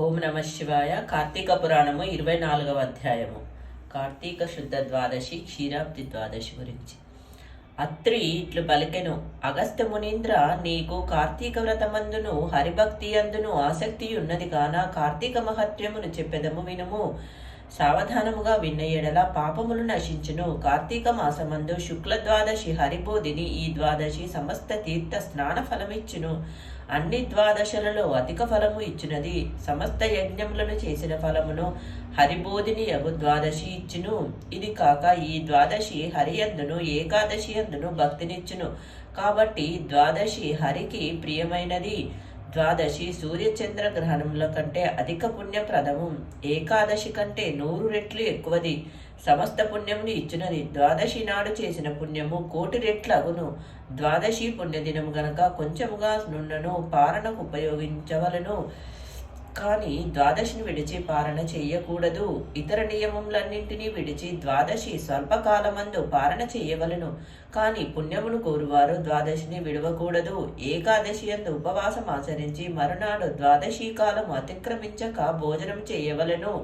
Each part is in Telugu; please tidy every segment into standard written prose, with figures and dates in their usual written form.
ఓం నమ శివాయ. కార్తీక పురాణము 24వ అధ్యాయము. కార్తీక శుద్ధ ద్వాదశి క్షీరాబ్ది ద్వాదశి గురించి. అత్రి ఇట్లు పలికెను. అగస్త్య మునీంద్ర, నీకు కార్తీక వ్రతమందును హరిభక్తి అందును ఆసక్తి ఉన్నది కాన కార్తీక మహత్యమును చెప్పెదము వినుము. సావధానముగా విన్న ఎడల పాపములు నశించును. కార్తీక మాసమందు శుక్ల ద్వాదశి హరిబోధిని. ఈ ద్వాదశి సమస్త తీర్థ స్నాన ఫలమిచ్చును. అన్ని ద్వాదశలలో అధిక ఫలము ఇచ్చినది. సమస్త యజ్ఞములను చేసిన ఫలమును హరిబోధిని యగు ద్వాదశి ఇచ్చును. ఇది కాక ఈ ద్వాదశి హరియందును ఏకాదశి అందును భక్తినిచ్చును. కాబట్టి ద్వాదశి హరికి ప్రియమైనది. ద్వాదశి సూర్యచంద్ర గ్రహణముల కంటే అధిక పుణ్యప్రదము. ఏకాదశి కంటే 100 రెట్లు ఎక్కువది. సమస్త పుణ్యముని ఇచ్చినది. ద్వాదశి నాడు చేసిన పుణ్యము 1,000,000 రెట్లగును. ద్వాదశి పుణ్యదినము గనక కొంచెముగా నున్నను పారణకు ఉపయోగించవలను. కానీ ద్వాదశిని విడిచి పారణ చెయ్యకూడదు. ఇతర నియమములన్నింటినీ విడిచి ద్వాదశి స్వల్పకాలమందు పారణ చెయ్యవలను. కానీ పుణ్యమును కోరువారు ద్వాదశిని విడవకూడదు. ఏకాదశి యందు ఉపవాసం ఆచరించి మరునాడు ద్వాదశి కాలం అతిక్రమించక భోజనం చేయవలను.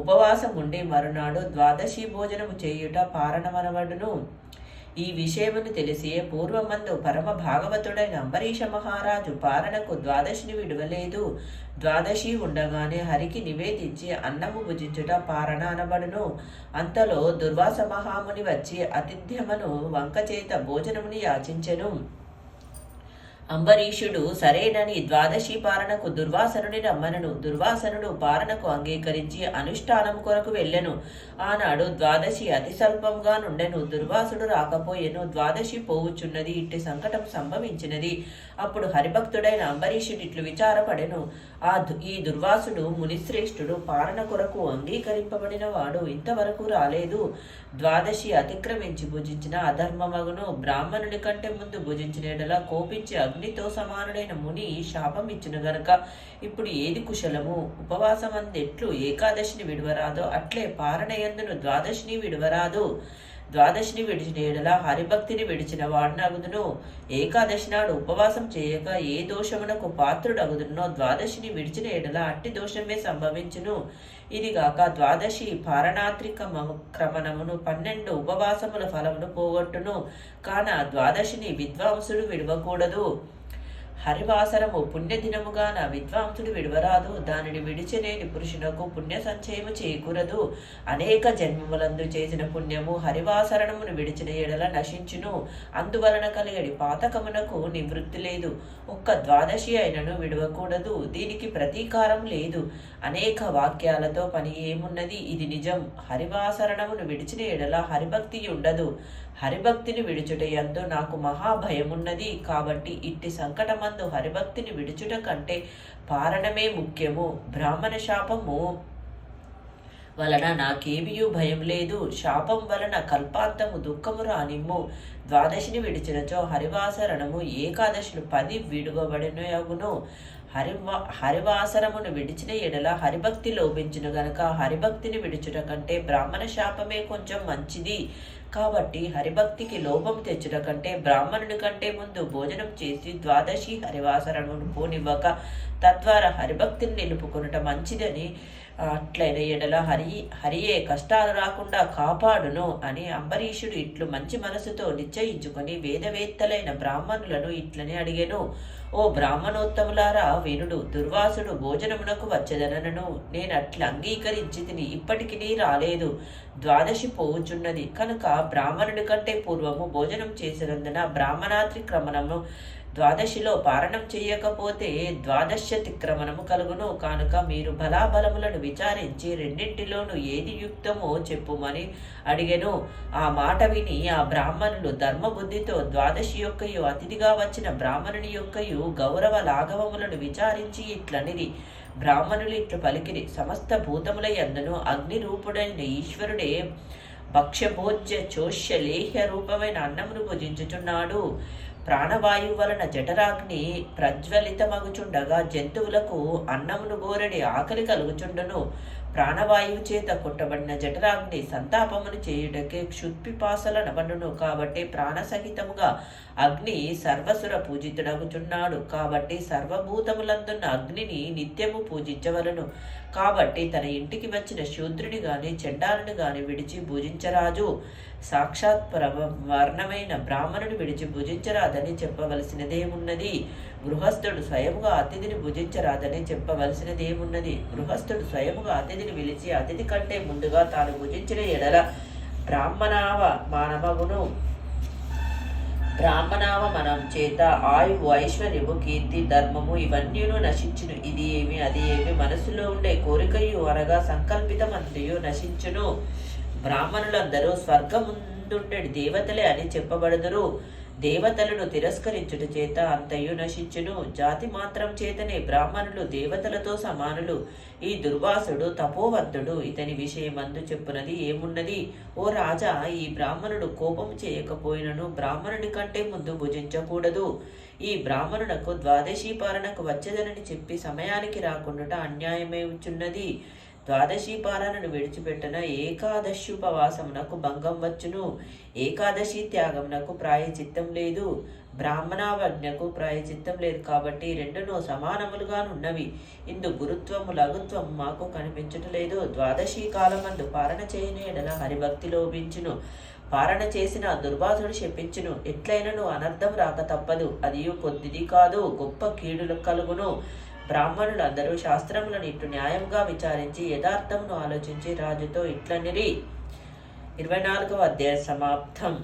ఉపవాసం ఉండి మరునాడు ద్వాదశి భోజనము చేయుట పారణమనబడును. ఈ విషయమును తెలిసియే పూర్వమందు పరమ భాగవతుడైన అంబరీష మహారాజు పారణకు ద్వాదశిని విడవలేదు. ద్వాదశి ఉండగానే హరికి నివేదించి అన్నము భుజించుట పారణ అనబడును. అంతలో దుర్వాస మహాముని వచ్చి అతిథ్యమను వంకచేత భోజనముని యాచించెను. అంబరీషుడు సరేనని ద్వాదశి పారణకు దుర్వాసనుని రమ్మనను. దుర్వాసనుడు పారణకు అంగీకరించి అనుష్ఠానం కొరకు వెళ్ళెను. ఆనాడు ద్వాదశి అతి స్వల్పంగా నుండెను. దుర్వాసుడు రాకపోయెను. ద్వాదశి పోవుచున్నది. ఇట్టి సంకటం సంభవించినది. అప్పుడు హరిభక్తుడైన అంబరీషుడు ఇట్లు విచారపడెను. ఈ దుర్వాసుడు మునిశ్రేష్ఠుడు పారణ కొరకు అంగీకరింపబడిన వాడు ఇంతవరకు రాలేదు. ద్వాదశి అతిక్రమించి భుజించిన అధర్మమగును. బ్రాహ్మణుని కంటే ముందు భుజించిన ఎడల కోపించి అగ్నితో సమానుడైన ముని శాపం ఇచ్చిన గనక ఇప్పుడు ఏది కుశలము? ఉపవాసమందెట్లు ఏకాదశిని విడవరాదో అట్లే పారణయందును ద్వాదశిని విడవరాదు. ద్వాదశిని విడిచిన ఎడల హరిభక్తిని విడిచిన వాడినగుదును. ఏకాదశి నాడు ఉపవాసం చేయక ఏ దోషమునకు పాత్రుడగుదునో ద్వాదశిని విడిచిన ఎడల అట్టి దోషమే సంభవించును. ఇదిగాక ద్వాదశి పారణాత్రిక క్రమణమును 12 ఉపవాసముల ఫలమును పోగొట్టును. కాన ద్వాదశిని విద్వాంసుడు విడవకూడదు. హరివాసరము పుణ్యదినముగాన విద్వాంసుడు విడవరాదు. దానిని విడిచిలేని పురుషునకు పుణ్య సంచయము చేకూరదు. అనేక జన్మములందు చేసిన పుణ్యము హరివాసరణమును విడిచిన ఎడల నశించును. అందువలన కలిగడి పాతకమునకు నివృత్తి లేదు. ఒక్క ద్వాదశి అయినను విడవకూడదు. దీనికి ప్రతీకారం లేదు. అనేక వాక్యాలతో పని ఏమున్నది? ఇది నిజం. హరివాసరణమును విడిచిన ఎడల హరిభక్తి ఉండదు. హరిభక్తిని విడుచుటయందు నాకు మహాభయమున్నది. కాబట్టి ఇట్టి సంకటమందు హరిభక్తిని విడుచుట కంటే పారణమే ముఖ్యము. బ్రాహ్మణ శాపము వలన నాకేమియూ భయం లేదు. శాపం వలన కల్పాంతము దుఃఖము రానిమ్ము. ద్వాదశిని విడిచినచో హరివాసరణము ఏకాదశులు 10 విడువబడినగును. హరివాసరమును విడిచిన ఎడల హరిభక్తి లోపించిన గనక హరిభక్తిని విడుచుట కంటే బ్రాహ్మణ శాపమే కొంచెం మంచిది. కాబట్టి హరిభక్తికి లోపం తెచ్చుట కంటే బ్రాహ్మణుని కంటే ముందు భోజనం చేసి ద్వాదశి హరివాసరమును పోనివ్వక తద్వారా హరిభక్తిని నిలుపుకొనుట మంచిదని. అట్లైన ఎడల హరియే కష్టాలు రాకుండా కాపాడును అని అంబరీషుడు ఇట్లు మంచి మనసుతో నిశ్చయించుకొని వేదవేత్తలైన బ్రాహ్మణులను ఇట్లని అడిగెను. ఓ బ్రాహ్మణోత్తములారా వినుడు. దుర్వాసుడు భోజనమునకు వచ్చెదనను నేనట్లా అంగీకరించి తిని ఇప్పటికి రాలేదు. ద్వాదశి పోవుచున్నది కనుక బ్రాహ్మణుడి కంటే పూర్వము భోజనం చేసినందున బ్రాహ్మణాత్రి క్రమణము ద్వాదశిలో పారణం చేయకపోతే ద్వాదశ్యతిక్రమణము కలుగును. కానుక మీరు బలాబలములను విచారించి రెండింటిలోనూ ఏది యుక్తమో చెప్పుమని అడిగెను. ఆ మాట విని ఆ బ్రాహ్మణులు ధర్మబుద్ధితో ద్వాదశి యొక్కయు అతిథిగా వచ్చిన బ్రాహ్మణుని యొక్కయు గౌరవ లాఘవములను విచారించి ఇట్లనిది. బ్రాహ్మణులు ఇట్లు పలికిరి. సమస్త భూతముల యందును అగ్ని రూపుడైన ఈశ్వరుడే భక్ష్యభోజ్య చోష్య లేహ్య రూపమైన అన్నమును భుజించుచున్నాడు. ప్రాణవాయువు వలన జఠరాగ్ని ప్రజ్వలితమగుచుండగా జంతువులకు అన్నమును గోరడి ఆకలి కలుగుచుండును. ప్రాణవాయువు చేత కొట్టబడిన జఠరాగ్ని సంతాపమును చేయుటకే క్షుత్పిపాసల నవనును. కాబట్టి ప్రాణసహితముగా అగ్ని సర్వసుర పూజితుడగుచున్నాడు. కాబట్టి సర్వభూతములందున్న అగ్నిని నిత్యము పూజించవలను. కాబట్టి తన ఇంటికి వచ్చిన శూద్రుని గాని చండాలుని గాని విడిచి పూజించరాజు. సాక్షాత్ వర్ణమైన బ్రాహ్మణుని విడిచి భుజించరాదని చెప్పవలసినదేమున్నది? గృహస్థుడు స్వయముగా అతిథిని భుజించరాదని చెప్పవలసినదేమున్నది? గృహస్థుడు స్వయముగా అతిథిని పిలిచి అతిథి కంటే ముందుగా తాను భుజించిన ఎడల బ్రాహ్మణావమనం చేత ఆయువు, ఐశ్వర్యము, కీర్తి, ధర్మము ఇవన్నీను నశించును. ఇది ఏమి అది ఏమి మనసులో ఉండే కోరికయు అనగా సంకల్పితమంతయు నశించును. బ్రాహ్మణులందరూ స్వర్గముందుండెడి దేవతలే అని చెప్పబడుదురు. దేవతలను తిరస్కరించుట చేత అంతయు నశించును. జాతి మాత్రం చేతనే బ్రాహ్మణులు దేవతలతో సమానులు. ఈ దుర్వాసుడు తపోవంతుడు. ఇతని విషయమందు చెప్పునది ఏమున్నది? ఓ రాజా, ఈ బ్రాహ్మణుడు కోపము చేయకపోయినను బ్రాహ్మణుని కంటే ముందు భుజించకూడదు. ఈ బ్రాహ్మణునకు ద్వాదశీ పాలనకు వచ్చేదనని చెప్పి సమయానికి రాకుండా అన్యాయమే వచ్చున్నది. ద్వాదశీ పాలనను విడిచిపెట్టిన ఏకాదశుపవాసమునకు భంగం వచ్చును. ఏకాదశి త్యాగమునకు ప్రాయచిత్తం లేదు, బ్రాహ్మణావజ్ఞకు ప్రాయచిత్తం లేదు. కాబట్టి రెండును సమానములుగానున్నవి. ఇందు గురుత్వము లఘుత్వము మాకు కనిపించటలేదు. ద్వాదశీ కాలమందు పాలన చేయని ఎడల హరిభక్తి లోపించును. పాలన చేసిన దుర్వాసుడు శపించును. ఎట్లయినను అనర్థం రాక తప్పదు. అది కొద్దిది కాదు, గొప్ప కీడులు కలుగును. బ్రాహ్మణులందరూ శాస్త్రములను ఇట్లు న్యాయంగా విచారించి యథార్థమును ఆలోచించి రాజుతో ఇట్లనిరి. 24వ అధ్యాయం సమాప్తం.